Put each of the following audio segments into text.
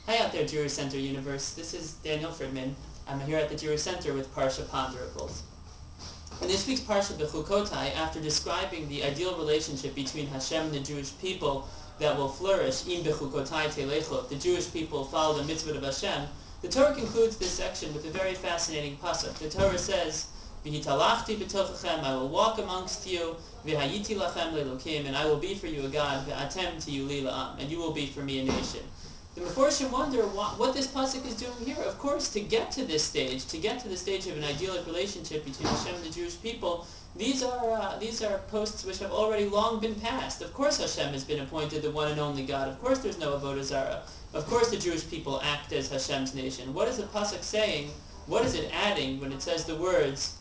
Hi out there, Jewish Center Universe. This is Daniel Friedman. I'm here at the Jewish Center with Parsha Ponderables. In this week's Parsha, Bechukotai, after describing the ideal relationship between Hashem and the Jewish people that will flourish, im Bechukotai telechot, the Jewish people follow the mitzvah of Hashem, the Torah concludes this section with a very fascinating pasuk. The Torah says, V'hitalachti b'tochachem, I will walk amongst you, v'hayiti lachem le'elokim, and I will be for you a God, v'atem tiyu li la'am, and you will be for me a nation. The Meforshim wonder what this pasuk is doing here. Of course, to get to this stage of an idyllic relationship between Hashem and the Jewish people, these are posts which have already long been passed. Of course, Hashem has been appointed the one and only God. Of course, there's no avodah zarah. Of course, the Jewish people act as Hashem's nation. What is the pasuk saying? What is it adding when it says the words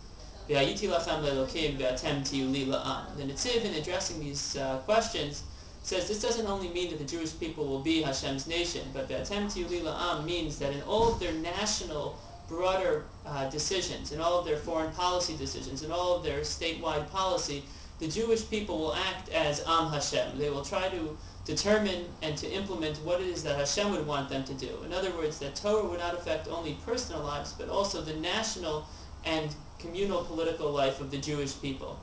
"V'hayiti lachem le'elokim v'atem tiyu li la'am"? The Netziv, in addressing these questions, says this doesn't only mean that the Jewish people will be Hashem's nation, but v'atem tiyu li la'am means that in all of their national, broader decisions, in all of their foreign policy decisions, in all of their statewide policy, the Jewish people will act as Am Hashem. They will try to determine and to implement what it is that Hashem would want them to do. In other words, that Torah would not affect only personal lives, but also the national and communal political life of the Jewish people.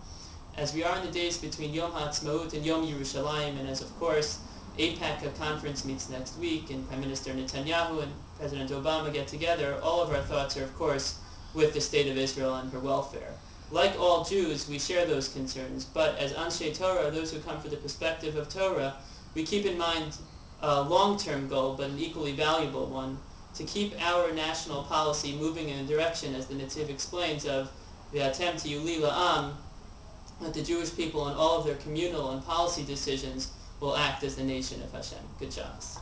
As we are in the days between Yom HaAtzmaut and Yom Yerushalayim, and as of course AIPAC, a conference, meets next week, and Prime Minister Netanyahu and President Obama get together, all of our thoughts are of course with the state of Israel and her welfare. Like all Jews, we share those concerns, but as Anshe Torah, those who come for the perspective of Torah, we keep in mind a long-term goal, but an equally valuable one, to keep our national policy moving in a direction, as the Netziv explains, of v'atem tiyu li la'am, that the Jewish people in all of their communal and policy decisions will act as the nation of Hashem. Good Shabbos.